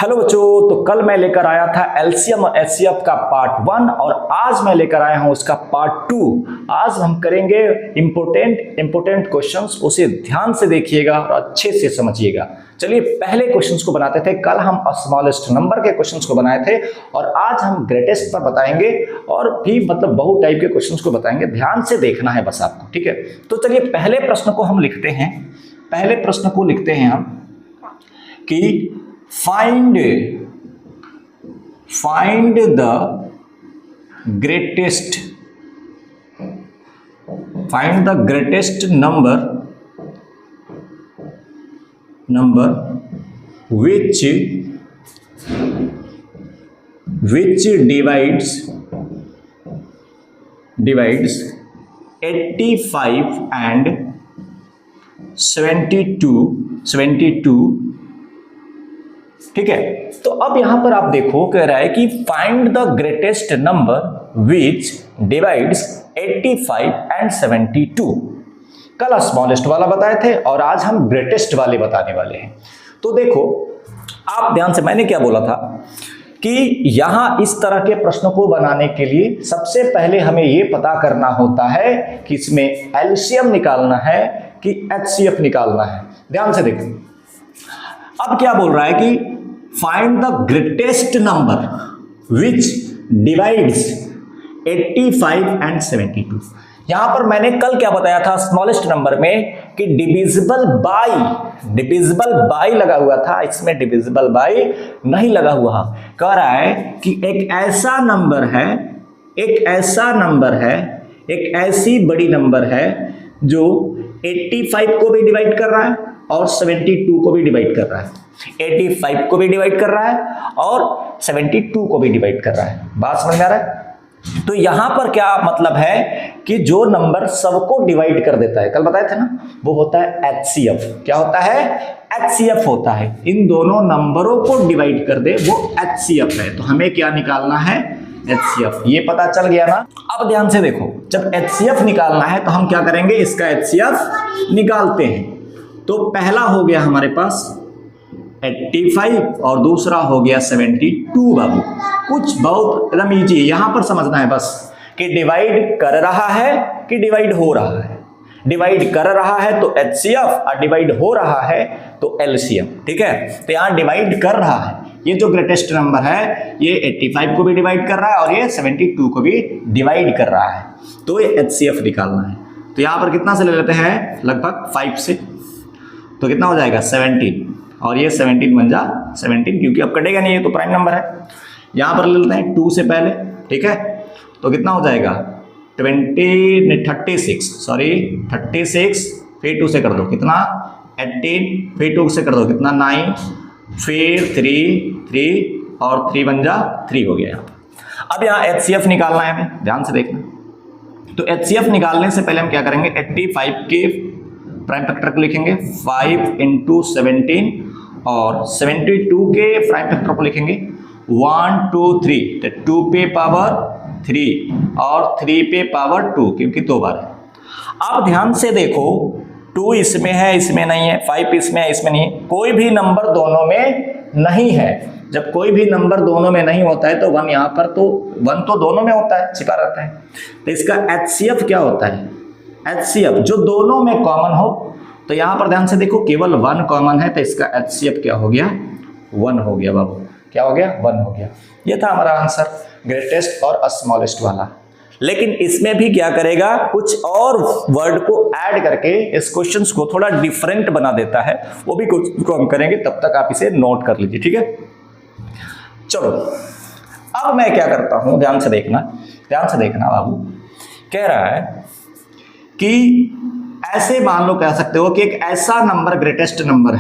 Hello बच्चों, तो कल मैं लेकर आया था एलसीएम और एचसीएफ का पार्ट 1 और आज मैं लेकर आया हूं उसका पार्ट 2। आज हम करेंगे इंपोर्टेंट क्वेश्चंस, उसे ध्यान से देखिएगा और अच्छे से समझिएगा। चलिए पहले क्वेश्चंस को बनाते थे। कल हम स्मॉलेस्ट नंबर के क्वेश्चंस को बनाए थे और आज हम ग्रेटेस्ट पर बताएंगे और भी मतलब बहुत टाइप के क्वेश्चंस को बताएंगे। ध्यान से देखना है बस आपको, ठीक है। तो चलिए पहले प्रश्न को हम लिखते हैं। पहले प्रश्न को लिखते हैं हम कि find the greatest number which divides 85 and 72। ठीक है, तो अब यहां पर आप देखो कह रहा है कि find the greatest number which divides 85 and 72। कल स्मॉलेस्ट वाला बताए थे और आज हम ग्रेटेस्ट वाले बताने वाले हैं। तो देखो आप ध्यान से, मैंने क्या बोला था कि यहां इस तरह के प्रश्नों को बनाने के लिए सबसे पहले हमें यह पता करना होता है कि इसमें एलसीएम निकालना है कि एचसीएफ निकालना है। ध्यान से देखो, अब क्या बोल रहा है कि find the greatest number which divides 85 and 72। यहां पर मैंने कल क्या बताया था स्मॉलेस्ट नंबर में कि डिविजिबल बाय लगा हुआ था, इसमें डिविजिबल बाय नहीं लगा हुआ। कह रहा है कि एक ऐसा नंबर है, एक ऐसी बड़ी नंबर है जो 85 को भी डिवाइड कर रहा है और 72 को भी डिवाइड कर रहा है। 85 को भी डिवाइड कर रहा है और 72 को भी डिवाइड कर रहा है। बात समझ में आ रहा है? तो यहां पर क्या मतलब है कि जो नंबर सबको डिवाइड कर देता है, कल बताए थे ना, वो होता है एचसीएफ। क्या होता है? एचसीएफ होता है। इन दोनों नंबरों को डिवाइड कर दे वो एचसीएफ है। तो हमें क्या निकालना है? एचसीएफ। ये पता चल गया ना। अब ध्यान से देखो, जब एचसीएफ निकालना है तो हम क्या करेंगे? इसका एचसीएफ निकालते हैं। तो पहला हो गया हमारे पास 85 और दूसरा हो गया 72। बाबू कुछ बहुत एकदम इजी, यहां पर समझना है बस कि डिवाइड कर रहा है कि डिवाइड हो रहा है। डिवाइड कर रहा है तो एचसीएफ और डिवाइड हो रहा है तो एलसीएम। ठीक है, तो यहां डिवाइड कर रहा है। ये जो ग्रेटेस्ट नंबर है ये 85 को भी डिवाइड कर रहा है और ये 72 को भी डिवाइड कर रहा है। तो ये एचसीएफ निकालना है। तो यहां पर कितना से ले लेते हैं? लगभग 5 से। तो कितना हो जाएगा? 17 और ये 17 बन जा 17, क्योंकि अब कटेगा नहीं, ये तो प्राइम नंबर है। यहां पर ले लेते हैं 2 से पहले। ठीक है, तो कितना हो जाएगा? 36, फिर 2 से कर दो कितना? 18, फिर 2 से कर दो कितना? 9, फिर 3 और 3 बन जा 3 हो गया यहाँ पर। अब यहाँ एचसीएफ निकालना है हमें, ध्यान से देखना। तो एचसीएफ निकालने से पहले हम क्या करेंगे? 85 के प्राइम फैक्टर को लिखेंगे 5 × 17 और 72 के प्राइम फैक्टर को लिखेंगे 1 2 3, तो 2 पे पावर 3 और 3 पे पावर 2, क्योंकि 2 बार है। अब ध्यान से देखो, 2 इसमें है, इसमें नहीं है, 5 इसमें है, इसमें नहीं है। कोई भी नंबर दोनों में नहीं है। जब कोई भी नंबर दोनों में नहीं होता है तो 1 यहाँ पर, तो 1 तो दोनों में होता है, छिपा रहता है। तो इसका एचसीएफ क्या होता है? एचसीएफ जो दोनों में कॉमन हो। तो यहां पर ध्यान से देखो, केवल 1 कॉमन है, तो इसका एचसीएफ क्या हो गया? 1 हो गया। बाबू क्या हो गया? 1 हो गया। ये था हमारा आंसर, ग्रेटेस्ट और स्मॉलेस्ट वाला। लेकिन इसमें भी क्या करेगा? कुछ और वर्ड को ऐड करके इस क्वेश्चन को थोड़ा डिफरेंट बना देता है। वो भी कुछ को हम करेंगे, तब तक आप इसे नोट कर लीजिए। ठीक है, चलो अब मैं क्या करता हूं, ध्यान से देखना बाबू। कह रहा है कि ऐसे मान लो, कह सकते हो कि एक ऐसा नंबर ग्रेटेस्ट नंबर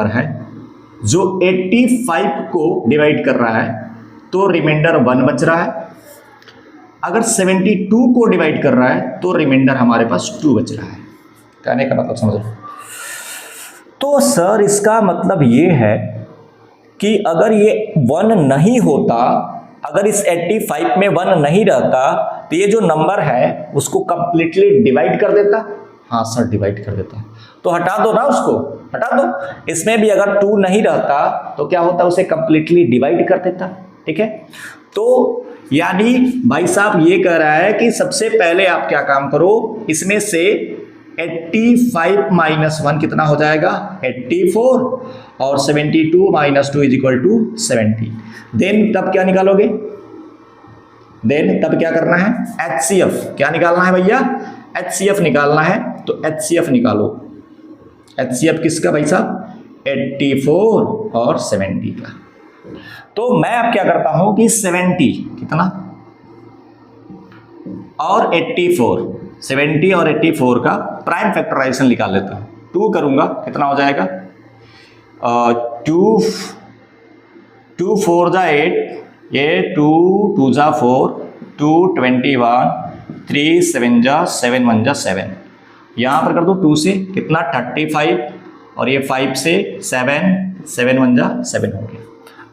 है जो 85 को डिवाइड कर रहा है, तो रिमाइंडर 1 बच रहा है। अगर 72 को डिवाइड कर रहा है तो रिमाइंडर हमारे पास 2 बच रहा है। कहने का मतलब समझ लो। तो सर इसका मतलब ये है कि अगर ये 1 नहीं होता, अगर इस 85 में 1 नहीं रहता तो ये जो नंबर है उसको कंप्लीटली डिवाइड कर देता। हाँ सर डिवाइड कर देता। तो हटा दो ना उसको, हटा दो। इसमें भी अगर 2 नहीं रहता तो क्या होता, उसे कंप्लीटली डिवाइड कर देता। ठीक है, तो यानी भाई साहब ये कह रहा है कि सबसे पहले आप क्या काम करो, इसमें से 85 माइनस 1 कितना हो जाएगा, 84, और 72 minus 2 is equal to 70। Then तब क्या निकालोगे, देन तब क्या करना है, HCF क्या निकालना है भैया, HCF निकालना है। तो HCF निकालो, HCF किसका भाई साहब, 84 और 70 का। तो मैं अब क्या करता हूं कि 70 कितना और 84, 70 और 84 का प्राइम फैक्टराइजेशन निकाल लेता हूं। 2 करूंगा कितना हो जाएगा, 2 4 जा 8, ये 2 2 जा 4, 2 21, 3 7 जा 7 1 जा 7, यहाँ पर कर दो 2 से कितना 35, और ये 5 से 7 7 1 जा 7 हो गया।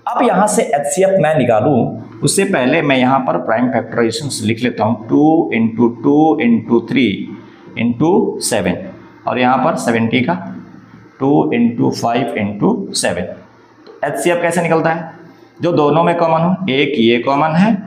अब यहाँ से HCF मैं निकालूं उससे पहले मैं यहाँ पर प्राइम फैक्टराइजेशन लिख लेता हूँ, 2 इंटू 2 इंटू 3 इंटू 7, और यहाँ पर 70 का 2 इंटू 5 इंटू 7। HCF कैसे निकलता है, जो दोनों में कॉमन हो, एक ये कॉमन है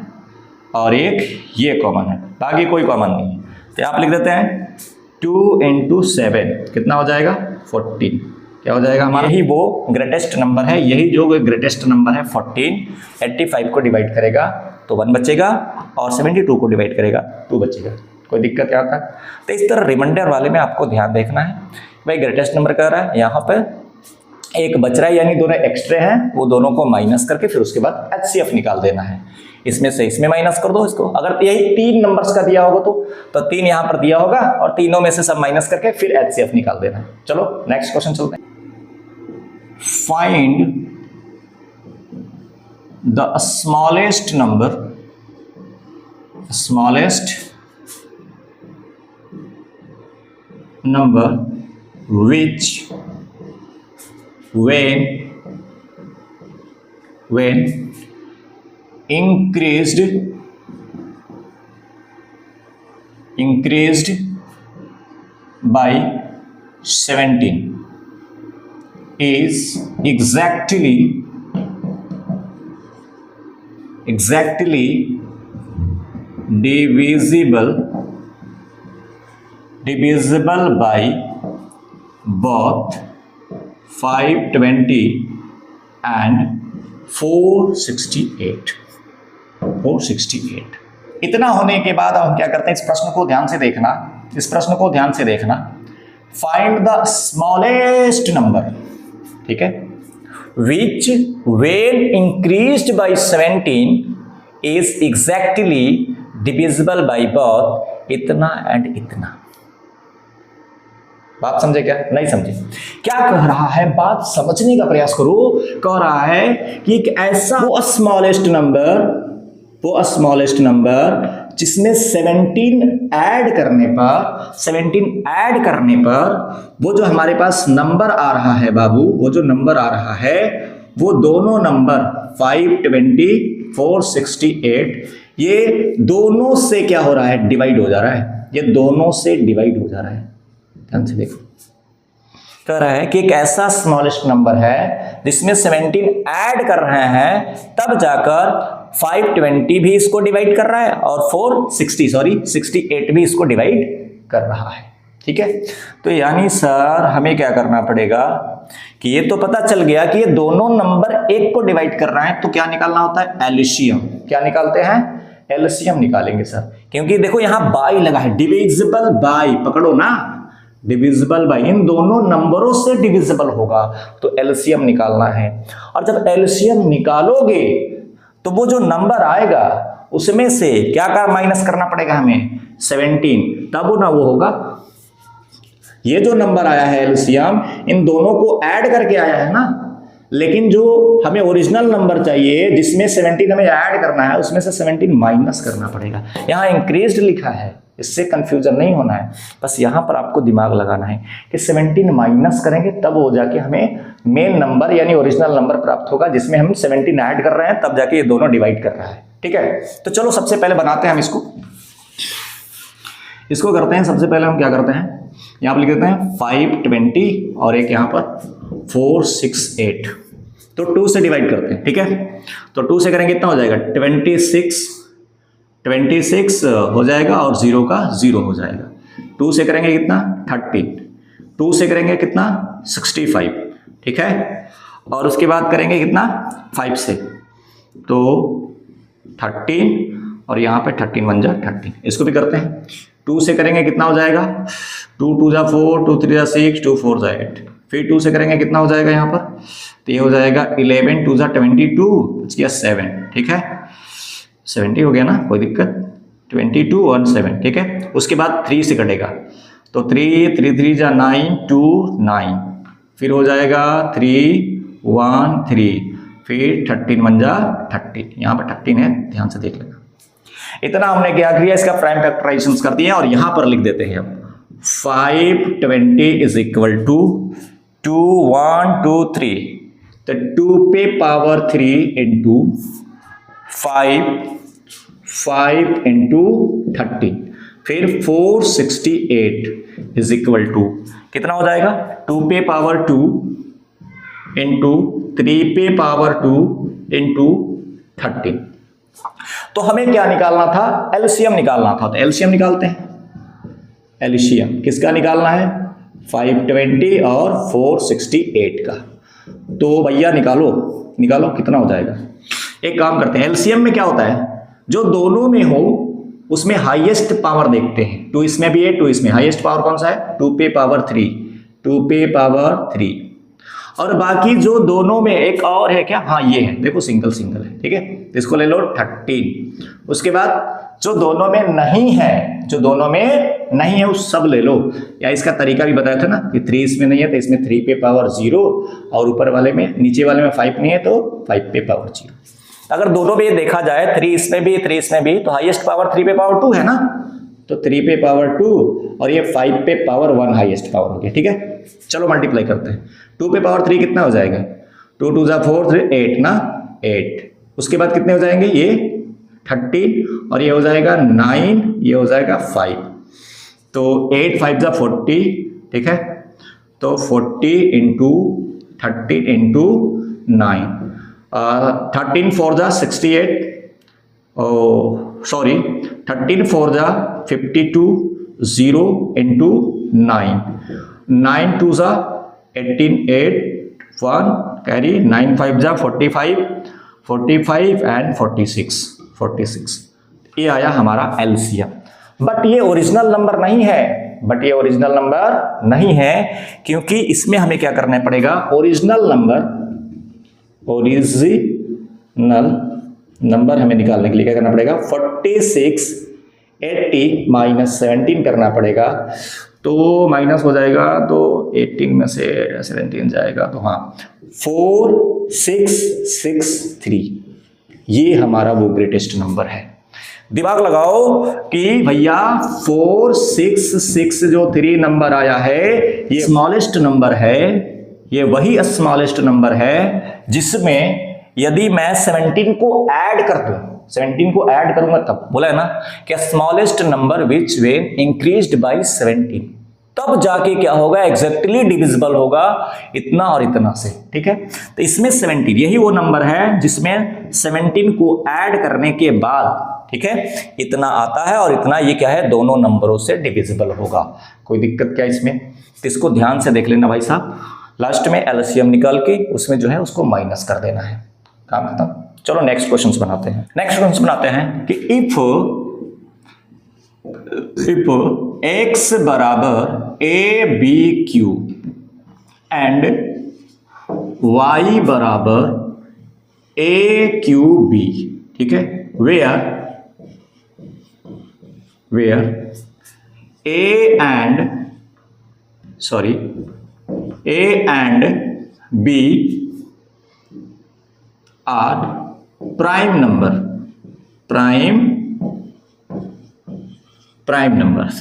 और एक ये कॉमन है, बाकी कोई कॉमन नहीं है। तो आप लिख देते हैं 2 इंटू 7 कितना हो जाएगा, 14। क्या हो जाएगा हमारा, यही वो ग्रेटेस्ट नंबर है, यही जो ग्रेटेस्ट नंबर है 14। 85 को डिवाइड करेगा तो 1 बचेगा, और 72 को डिवाइड करेगा 2 बचेगा। कोई दिक्कत क्या होता है। तो इस तरह रिमाइंडर वाले में आपको ध्यान देखना है, भाई ग्रेटेस्ट नंबर कह रहा है, यहाँ पर एक बच रहा है, यानी दोनों एक्स्ट्रा हैं, वो दोनों को माइनस करके फिर उसके बाद HCF निकाल देना है। इसमें से इसमें माइनस कर दो इसको, अगर यही 3 नंबर्स का दिया होगा तो 3 यहाँ पर दिया होगा, और तीनों में से सब माइनस करके फिर HCF निकाल देना है। चलो नेक्स्ट क्वेश्चन चलते हैं। Find the smallest number which when increased by 17 is exactly divisible by both 520 and 468। इतना होने के बाद हम क्या करते हैं, इस प्रश्न को ध्यान से देखना, फाइंड द स्मॉलेस्ट नंबर, ठीक है, which when increased by 17 is exactly divisible by both इतना एंड इतना। बात समझे क्या, नहीं समझे, क्या कह रहा है, बात समझने का प्रयास करो। कह रहा है कि एक ऐसा वो स्मॉलेस्ट नंबर जिसमें 17 ऐड करने पर वो जो हमारे पास नंबर आ रहा है बाबू, वो जो नंबर आ रहा है वो दोनों नंबर 520 468 ये दोनों से क्या हो रहा है, डिवाइड हो जा रहा है, ये दोनों से डिवाइड हो जा रहा है। ध्यान से देखो, कह रहा है कि एक ऐसा स्मॉलेस्ट नंबर है जिसमें 17 ऐड कर रहे हैं, तब जाकर 520 भी इसको डिवाइड कर रहा है और 468 भी इसको डिवाइड कर रहा है। ठीक है, तो यानी सर हमें क्या करना पड़ेगा कि ये तो पता चल गया कि ये दोनों नंबर एक को डिवाइड कर रहे हैं, तो क्या निकालना होता है, एलसीएम। क्या निकालते हैं, एलसीएम निकालेंगे सर, क्योंकि देखो यहां बाई लगा है, डिविजिबल बाई, पकड़ो ना, डिविजिबल बाई, इन दोनों नंबरों से डिविजिबल होगा, तो एलसीएम निकालना है। और जब एलसीएम निकालोगे तो वो जो नंबर आएगा उसमें से क्या माइनस करना पड़ेगा हमें, 17, तब ना वो होगा। ये जो नंबर आया है एलसीएम, इन दोनों को ऐड करके आया है ना, लेकिन जो हमें ओरिजिनल नंबर चाहिए जिसमें 17 हमें ऐड करना है, उसमें से 17 माइनस करना पड़ेगा। यहाँ इंक्रीज्ड लिखा है, इससे कंफ्यूजन नहीं होना है, बस यहाँ पर आपको दिमाग लगाना है कि 17 माइनस करेंगे तब हो जाके हमें मेन नंबर यानी ओरिजिनल नंबर प्राप्त होगा, जिसमें हम 17 ऐड कर रहे हैं, तब जाके ये दोनों डिवाइड कर रहा है। ठीक है, तो चलो सबसे पहले बनाते हैं हम इसको करते हैं। सबसे पहले हम क्या करते हैं, यहाँ पर लिख देते हैं 520 और एक यहाँ पर 468, तो 2 से डिवाइड करते हैं, ठीक है। तो 2 से करेंगे कितना हो जाएगा 26 हो जाएगा और 0 का 0 हो जाएगा। 2 से करेंगे कितना 13, 2 से करेंगे कितना 65, ठीक है। और उसके बाद करेंगे कितना 5 से, तो 13 और यहाँ पे 13 1 जा 13, इसको भी करते हैं। 2 से करेंगे कितना हो जाएगा 2 2 जा 4, 2 3 जा 6, 2 4 जा 8। फिर 2 से करेंगे कितना हो जाएगा यहाँ पर, तो ये हो जाएगा 11 2 जा 22, बच गया 7, ठीक है। 70 हो गया ना, कोई दिक्कत, 22 और 7, ठीक है। उसके बाद 3 से कटेगा, तो 3 3 3 जा 9 2 9, फिर हो जाएगा 3 1 3, फिर 13 1 जा 30, यहाँ पर 13 है, ध्यान से देख लेना। इतना हमने क्या किया, इसका प्राइम फैक्टराइजेशन कर दिया और यहां पर लिख देते हैं हम 520 इज इक्वल टू 2 1 2 3, तो 2 पे पावर 3 इंटू 5 इंटू 30, फिर 468 इज इक्वल टू कितना हो जाएगा 2 पे पावर 2 इंटू 3 पे पावर 2 इंटू 30। तो हमें क्या निकालना था, एलसीएम निकालना था, तो एलसीएम निकालते हैं। एलसीएम किसका निकालना है 520 और 468 का, तो भैया निकालो कितना हो जाएगा। एक काम करते हैं, एलसीएम में क्या होता है, जो दोनों में हो उसमें हाईएस्ट पावर देखते हैं। 2 इसमें भी है, 2 इसमें, हाईएस्ट पावर कौन सा है 2 पे पावर 3, 2 पे पावर 3, और बाकी जो दोनों में एक और है क्या, हाँ ये है, देखो सिंगल है, ठीक है, इसको ले लो 13। उसके बाद जो दोनों में नहीं है उस सब ले लो, या इसका तरीका भी बताया था ना कि 3 इसमें नहीं है तो इसमें 3 पे पावर 0, और ऊपर वाले में, नीचे वाले में 5 नहीं है तो 5 पे पावर 0। अगर दोनों में देखा जाए 3 इसमें भी तो हाईएस्ट पावर 3 पे पावर 2 है ना, तो 3 पे पावर 2 और ये 5 पे पावर 1 हाईएस्ट पावर हो गया, ठीक है। चलो मल्टीप्लाई करते हैं, 2 पे पावर 3 कितना हो जाएगा 2 2 जा 4 3 8 ना 8, उसके बाद कितने हो जाएंगे ये 30 और ये हो जाएगा 9, ये हो जाएगा 5, तो 8 5 जा 40, ठीक है। तो 40 इंटू 30 इंटू 9, 13 4 जा 68, सॉरी 13 4 जा 52, 0 इंटू 9, 9 2 जा 18 8 1 कैरी, 9 5 जा 45 एंड 46, ये आया हमारा एलसीएम। बट ये ओरिजिनल नंबर नहीं है, क्योंकि इसमें हमें क्या करना पड़ेगा, ओरिजिनल नंबर हमें निकालने के लिए क्या करना पड़ेगा 46 80 माइनस 17 करना पड़ेगा, तो माइनस हो जाएगा, तो 18 में से 17 जाएगा, तो हाँ 4663, ये हमारा वो ग्रेटेस्ट नंबर है। दिमाग लगाओ कि भैया 466 जो 3 नंबर आया है ये स्मॉलेस्ट नंबर है, ये वही स्मॉलेस्ट नंबर है जिसमें यदि मैं 17 को ऐड कर दूं, 17 को ऐड करूंगा तब, बोला है ना कि smallest number which when increased by 17, तब जाके क्या होगा एग्जैक्टली डिविजिबल होगा इतना और इतना से, ठीक है। तो इसमें 17 यही वो नंबर है जिसमें 17 को ऐड करने के बाद, ठीक है, इतना आता है और इतना ये क्या है दोनों नंबरों से डिविजिबल होगा। कोई दिक्कत क्या इसमें, तो इसको ध्यान से देख लेना भाई साहब। लास्ट में एलसीएम निकाल के उसमें जो है उसको माइनस कर देना है, काम खत्म। चलो नेक्स्ट क्वेश्चन बनाते हैं कि इफ x बराबर a b q and y बराबर ए क्यू बी, ठीक है, where a and b are prime numbers,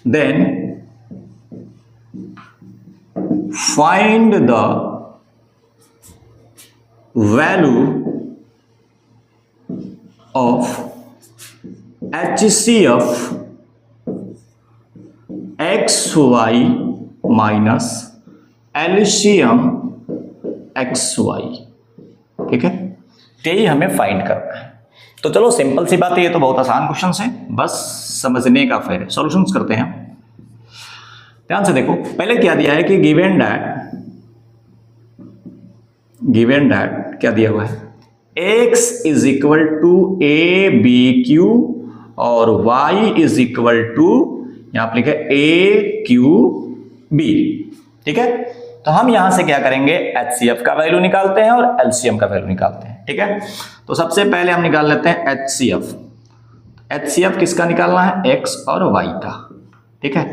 then find the value of HCF XY XY minus LCM XY, ठीक है, यही हमें फाइंड करना है। तो चलो सिंपल सी बात है, ये तो बहुत आसान क्वेश्चन है, बस समझने का फेर है। सॉल्यूशंस करते हैं, ध्यान से देखो। पहले क्या दिया है कि गिवन दैट क्या दिया हुआ है, x is equal to a b q और y इज इक्वल टू, यहां पर लिखा है ए क्यू बी, ठीक है। तो हम यहां से क्या करेंगे, HCF का वैल्यू निकालते हैं और LCM का वैल्यू निकालते हैं, ठीक है। तो सबसे पहले हम निकाल लेते हैं HCF। HCF किसका निकालना है, x और y का, ठीक है।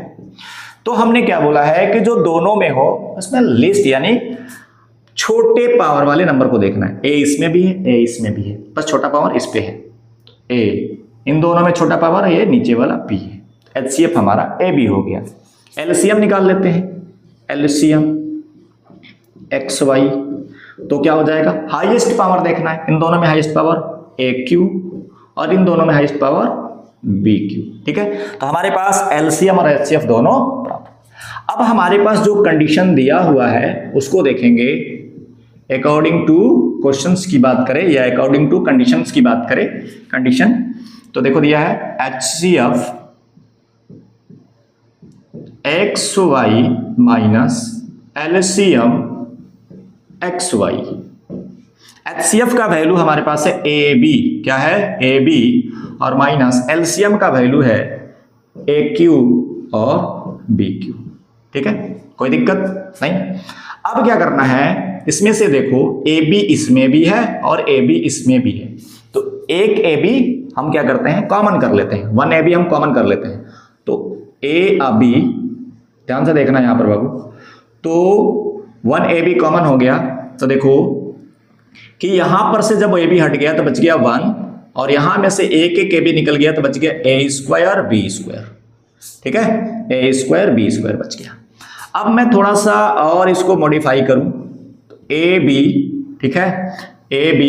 तो हमने क्या बोला है कि जो दोनों में हो उसमें लिस्ट यानी छोटे पावर वाले नंबर को देखना है। a इसमें भी है, a इसमें भी है, बस छोटा पावर इस पे है a, इन दोनों में छोटा पावर है, ये नीचे वाला b है। HCF हमारा AB हो गया। LCM निकाल लेते हैं, LCM XY, तो क्या हो जाएगा, हाईएस्ट पावर देखना है, इन दोनों में हाईएस्ट पावर AQ और इन दोनों में हाईएस्ट पावर BQ, ठीक है। तो हमारे पास LCM और HCF दोनों बराबर। अब हमारे पास जो कंडीशन दिया हुआ है उसको देखेंगे अकॉर्डिंग टू क्वेश्चंस की बात करें या अकॉर्डिंग टू कंडीशंस की बात करें। कंडीशन तो देखो दिया है HCF XY minus LCM XY। HCF का वैल्यू हमारे पास है AB, क्या है AB, और माइनस LCM का वैल्यू है AQ और BQ, ठीक है, कोई दिक्कत नहीं। अब क्या करना है, इसमें से देखो AB इसमें भी है और AB इसमें भी है, तो एक AB हम क्या करते हैं, कॉमन कर लेते हैं, 1 AB हम कॉमन कर लेते हैं। तो A B, ध्यान से देखना यहां पर बाबू, तो 1 AB कॉमन हो गया, तो देखो कि यहां पर से जब AB हट गया तो बच गया 1, और यहां में से एक AB निकल गया तो बच गया A स्क्वायर B स्क्वायर, ठीक है, A स्क्वायर B स्क्वायर बच गया। अब मैं थोड़ा सा और इसको मॉडिफाई करूं, तो AB, ठीक है, AB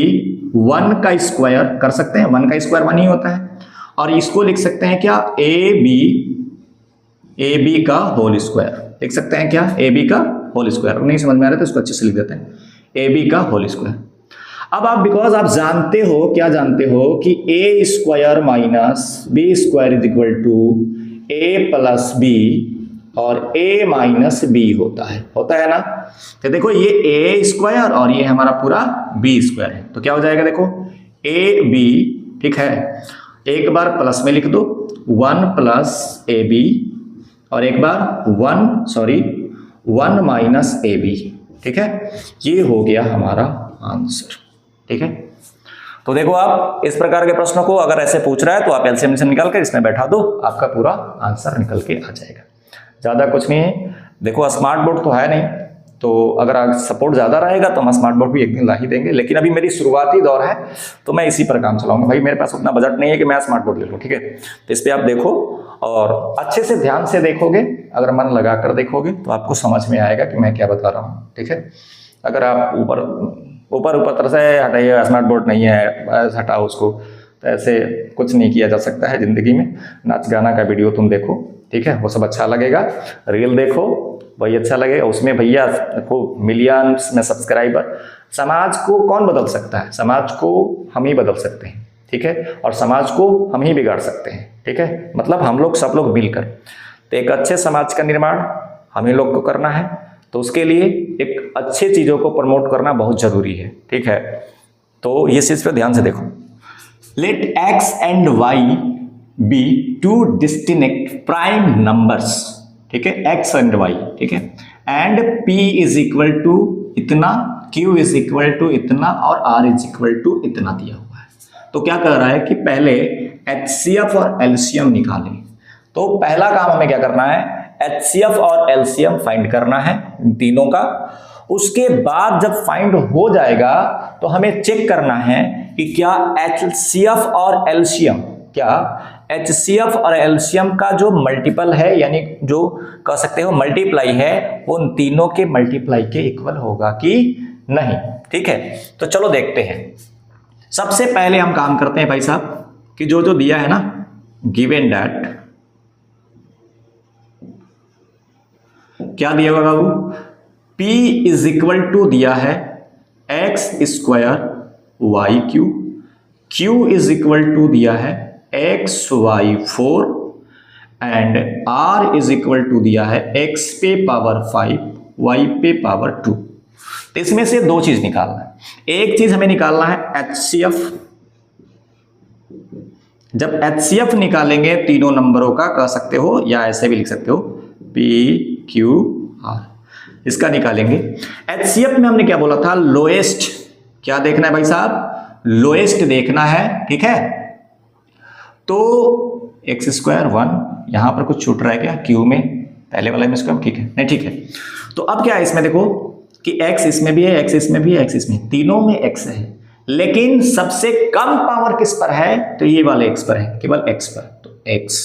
1 का स्क्वायर कर सकते हैं, 1 का स्क्वायर 1 ही होता है, और इसको लिख सकते हैं क्या, AB का होल स्क्वायर लिख सकते हैं क्या, AB का होल स्क्वायर। नहीं समझ में आ रहा है तो इसको अच्छे से लिख देते हैं, AB का होल स्क्वायर। अब आप बिकॉज आप जानते हो, क्या जानते हो कि A square minus B square is equal to A plus B और A माइनस B होता है ना। तो देखो ये A स्क्वायर और ये हमारा पूरा B स्क्वायर है, तो क्या हो जाएगा, देखो AB, ठीक है, एक बार प्लस में लिख दो 1 प्लस AB और एक बार 1 माइनस AB, ठीक है, ये हो गया हमारा आंसर, ठीक है। तो देखो आप इस प्रकार के प्रश्नों को अगर ऐसे पूछ रहा है तो आप एलसीएम निकाल कर इसमें बैठा दो, आपका पूरा आंसर निकल के आ जाएगा। ज़्यादा कुछ नहीं है। देखो स्मार्ट बोर्ड तो है नहीं, तो अगर सपोर्ट ज़्यादा रहेगा तो हम स्मार्ट बोर्ड भी एक दिन ला ही देंगे, लेकिन अभी मेरी शुरुआती दौर है तो मैं इसी पर काम चलाऊंगा। भाई मेरे पास उतना बजट नहीं है कि मैं स्मार्ट बोर्ड ले लूँ, ठीक है। तो इस पर आप देखो और अच्छे से ध्यान से देखोगे, अगर मन लगा कर देखोगे तो आपको समझ में आएगा कि मैं क्या बता रहा हूँ, ठीक है। अगर आप ऊपर तरह से हटाइए, स्मार्ट बोर्ड नहीं है बस हटाओ उसको, तो ऐसे कुछ नहीं किया जा सकता है ज़िंदगी में। नाच गाना का वीडियो तुम देखो, ठीक है, वो सब अच्छा लगेगा। रील देखो वही अच्छा लगेगा, उसमें भैया देखो मिलियंस में सब्सक्राइबर। समाज को कौन बदल सकता है, समाज को हम ही बदल सकते हैं, ठीक है, और समाज को हम ही बिगाड़ सकते हैं, ठीक है, मतलब हम लोग सब लोग मिलकर। तो एक अच्छे समाज का निर्माण हम ही लोग को करना है, तो उसके लिए एक अच्छे चीज़ों को प्रमोट करना बहुत ज़रूरी है, ठीक है। तो ये चीज़ पे ध्यान से देखो। Let x and y be two distinct prime numbers, ठीक है, x एंड y, ठीक है, and p is equal to इतना, q इज इक्वल टू इतना और r इज इक्वल टू इतना दिया हुआ है। तो क्या कर रहा है कि पहले HCF और LCM निकालें। तो पहला काम हमें क्या करना है, HCF और LCM फाइंड करना है इन तीनों का। उसके बाद जब फाइंड हो जाएगा तो हमें चेक करना है कि क्या HCF और LCM, क्या HCF और LCM का जो मल्टीपल है, यानी जो कह सकते हो मल्टीप्लाई है, वो उन तीनों के मल्टीप्लाई के इक्वल होगा कि नहीं, ठीक है। तो चलो देखते हैं। सबसे पहले हम काम करते हैं भाई साहब कि जो दिया है ना, गिवन दैट क्या दिया होगा बाबू, P इज इक्वल टू दिया है x square y q, Q is equal to दिया है x y 4 and R is equal to दिया है x पे पावर 5 y पे पावर 2। तो इसमें से दो चीज निकालना है। एक चीज हमें निकालना है HCF। जब HCF निकालेंगे तीनों नंबरों का, कह सकते हो या ऐसे भी लिख सकते हो P Q R, इसका निकालेंगे। HCF में हमने क्या बोला था, लोएस्ट। क्या देखना है भाई साहब, लोएस्ट देखना है, ठीक है। तो एक्स स्क्वायर 1, यहां पर कुछ छूट रहा है क्या क्यू में, पहले वाले में स्क्वायर, ठीक है, नहीं ठीक है। तो अब क्या है इसमें देखो कि x इसमें भी है, x इसमें भी है, x इसमें, तीनों में x है, लेकिन सबसे कम पावर किस पर है, तो ये वाले x पर है, केवल x पर, तो x।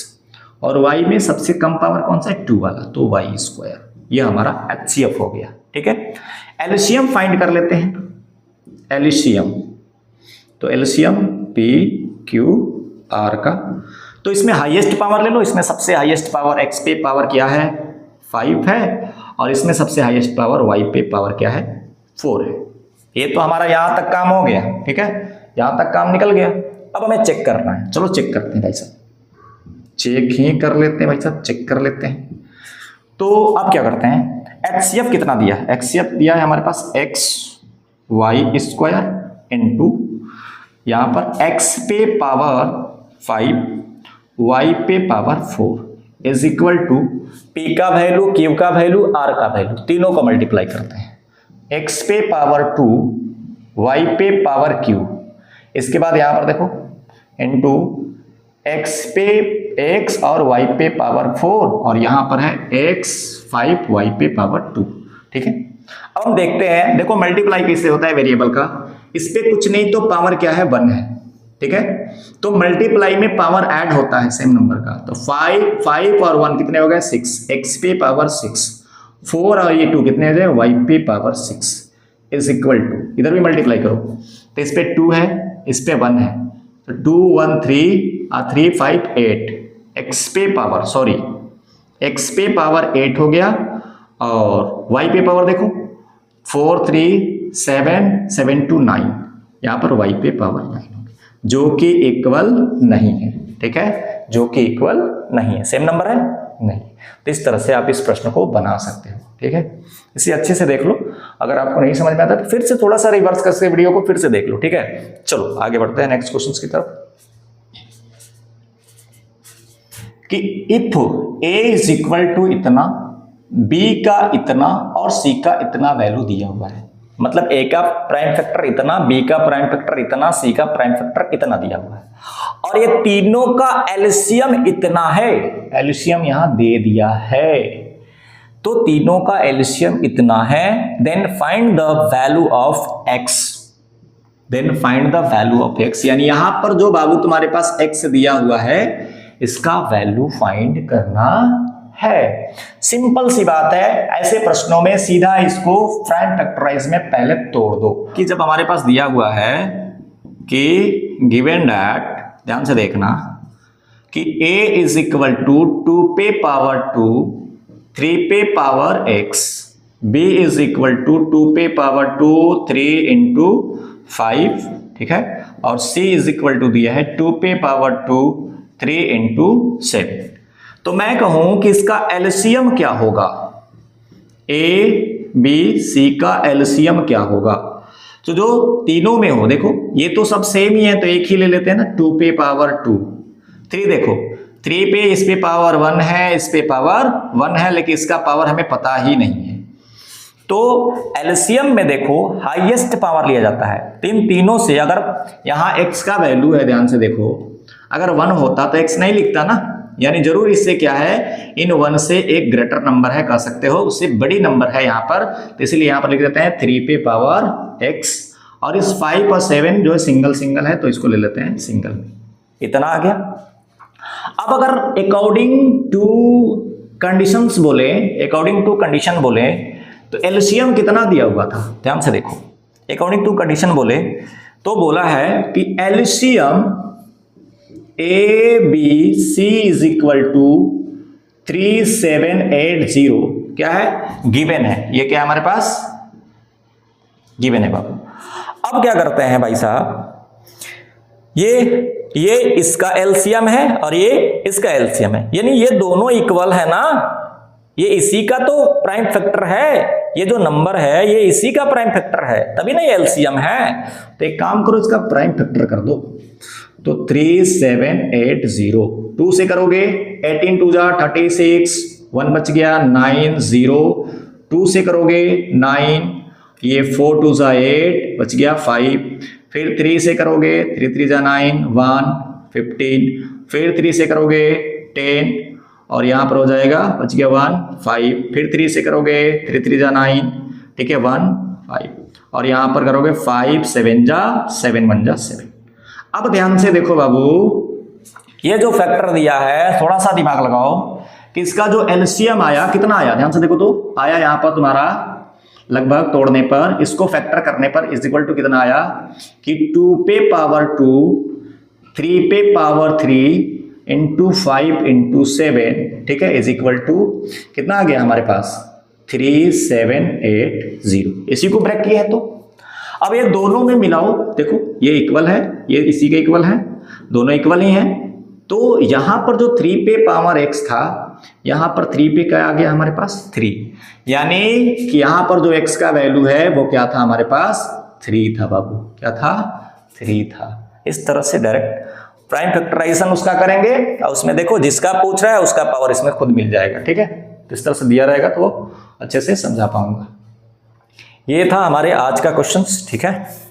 और y में सबसे कम पावर कौन सा है, 2 वाला, तो y स्क्वायर। ये हमारा HCF हो गया, ठीक है। एलसीएम फाइंड कर लेते हैं, एलसीएम। तो एलसीएम P Q R का, तो इसमें हाईएस्ट पावर ले लो, इसमें सबसे हाईएस्ट पावर x पे पावर क्या है 5 है, और इसमें सबसे हाईएस्ट पावर y पे पावर क्या है 4 है। ये तो हमारा यहां तक काम हो गया, ठीक है, यहां तक काम निकल गया। अब हमें चेक करना है, चलो चेक करते हैं भाई साहब, चेक ही कर लेते हैं भाई साहब, चेक कर लेते हैं। तो अब क्या करते हैं, HCF कितना दिया है, HCF दिया है हमारे पास x y स्क्वायर इंटू यहां पर x पे पावर 5 y पे power 4 is equal to P का वैल्यू, Q का वैल्यू, R का वैल्यू, तीनों को मल्टीप्लाई करते हैं। x पे पावर 2 y पे पावर q, इसके बाद यहां पर देखो इंटू x पे x और y पे पावर 4, और यहां पर है x 5 y पे पावर 2, ठीक है। अब हम देखते हैं, देखो मल्टीप्लाई कैसे होता है वेरिएबल का, इस पे कुछ नहीं तो पावर क्या है 1 है, ठीक है। तो मल्टीप्लाई में पावर ऐड होता है सेम नंबर का, तो 5 और 1 कितने हो गए 6, x पे पावर 6, 4 और ये 2 कितने हो जाए y पे पावर 6 इज इक्वल टू, इधर भी मल्टीप्लाई करो, तो इस पे 2 है, इस पे 1 है, तो 2 1 3 5 8, x पे पावर सॉरी x पे पावर 8 हो गया, और y पे पावर देखो 4 3 7 7 2 9, यहां पर y पे पावर 9 जो कि इक्वल नहीं है, ठीक है, जो कि इक्वल नहीं है, सेम नंबर है नहीं। तो इस तरह से आप इस प्रश्न को बना सकते हो, ठीक है। इसे अच्छे से देख लो, अगर आपको नहीं समझ में आता तो फिर से थोड़ा सा रिवर्स करके वीडियो को फिर से देख लो, ठीक है। चलो आगे बढ़ते हैं नेक्स्ट क्वेश्चन की तरफ, कि if a is equal to इतना, b का इतना और c का इतना वैल्यू दिया हुआ है, मतलब a का प्राइम फैक्टर इतना, b का प्राइम फैक्टर इतना, c का प्राइम फैक्टर इतना दिया हुआ है, और ये तीनों का एलसीएम इतना है, एलसीएम यहां दे दिया है, तो तीनों का एलसीएम इतना है, then find the value of x, then find the value of x, यानी यहां पर जो बाबू तुम्हारे पास x दिया हुआ है इसका वैल्यू फाइंड करना है। सिंपल सी बात है, ऐसे प्रश्नों में सीधा इसको प्राइम फैक्टराइज में पहले तोड़ दो, कि जब हमारे पास दिया हुआ है कि गिवन दैट, ध्यान से देखना, कि a इज इक्वल टू 2 पे पावर 2 3 पे power x, b is equal to 2 पे पावर 2 3 इंटू 5, ठीक है, और c इज इक्वल टू दिया है 2 पे पावर 2 3 इंटू 7। तो मैं कहूं कि इसका एलसीएम क्या होगा, a b c का एलसीएम क्या होगा, तो जो तीनों में हो, देखो ये तो सब सेम ही है, तो एक ही ले लेते हैं ना, 2 पे पावर 2 3, देखो 3 पे इस पे पावर 1 है, इस पे पावर 1 है, लेकिन इसका पावर हमें पता ही नहीं है। तो एलसीएम में देखो हाईएस्ट पावर लिया जाता है, इन तीनों से अगर यहां x का वैल्यू है, ध्यान से देखो, अगर 1 होता तो x नहीं लिखता ना, यानी जरूर इससे क्या है, इन 1 से एक ग्रेटर नंबर है, कह सकते हो उससे बड़ी नंबर है यहाँ पर, तो इसलिए यहाँ पर लिख देते हैं 3 पे पावर x, और इस 5 और 7 जो सिंगल सिंगल है तो इसको ले लेते हैं सिंगल में, इतना आ गया। अब अगर अकॉर्डिंग टू कंडीशंस बोले, अकॉर्डिंग टू कंडीशन बोले, तो एलसीएम कितना दिया हुआ था, ध्यान से देखो, अकॉर्डिंग टू कंडीशन बोले तो बोला है कि LCM a b c is equal to 3780 क्या है, गिवन है, ये क्या है हमारे पास, गिवन है बाबू। अब क्या करते हैं भाई साहब, ये इसका एलसीएम है और ये इसका एलसीएम है, यानी ये दोनों इक्वल है ना, ये इसी का तो प्राइम फैक्टर है, ये जो नंबर है ये इसी का प्राइम फैक्टर है, तभी ना ये एलसीएम है। तो एक काम करो, इसका प्राइम फैक्टर कर दो, तो 3780, 2 से करोगे 18 2 जा 36, 1 बच गया 9 0, 2 से करोगे 9, ये 4 2 जा 8 बच गया 5, फिर 3 से करोगे 3 3 जा 9 1 15, फिर 3 से करोगे 10 और यहाँ पर हो जाएगा बच गया 1 5, फिर 3 से करोगे 3 3 जा 9, ठीक है 1 5, और यहाँ पर करोगे 5 7 जा 7 1 जा 7। अब ध्यान से देखो बाबू, ये जो फैक्टर दिया है थोड़ा सा दिमाग लगाओ कि इसका जो एलसीएम आया कितना आया, ध्यान से देखो तो आया यहाँ पर तुम्हारा लगभग तोड़ने पर, इसको फैक्टर करने पर इज इक्वल टू कितना आया कि 2 पे पावर 2 3 पे पावर 3 इंटू 5 इंटू 7, ठीक है, इज इक्वल टू कितना आ गया हमारे पास 3780, इसी को ब्रेक किया है। तो अब ये दोनों में मिलाओ, देखो ये इक्वल है, ये इसी के इक्वल है, दोनों इक्वल ही हैं। तो यहां पर जो 3 पे पावर x था, यहां पर 3 पे क्या आ गया हमारे पास 3, यानी कि यहां पर जो x का वैल्यू है वो क्या था हमारे पास 3 था बाबू, क्या था 3 था। इस तरह से डायरेक्ट प्राइम फैक्टराइजेशन उसका करेंगे और उसमें देखो जिसका पूछ रहा है उसका पावर इसमें खुद मिल जाएगा, ठीक है। तो इस तरह से दिया रहेगा तो अच्छे से समझा पाऊंगा। ये था हमारे आज का क्वेश्चन, ठीक है।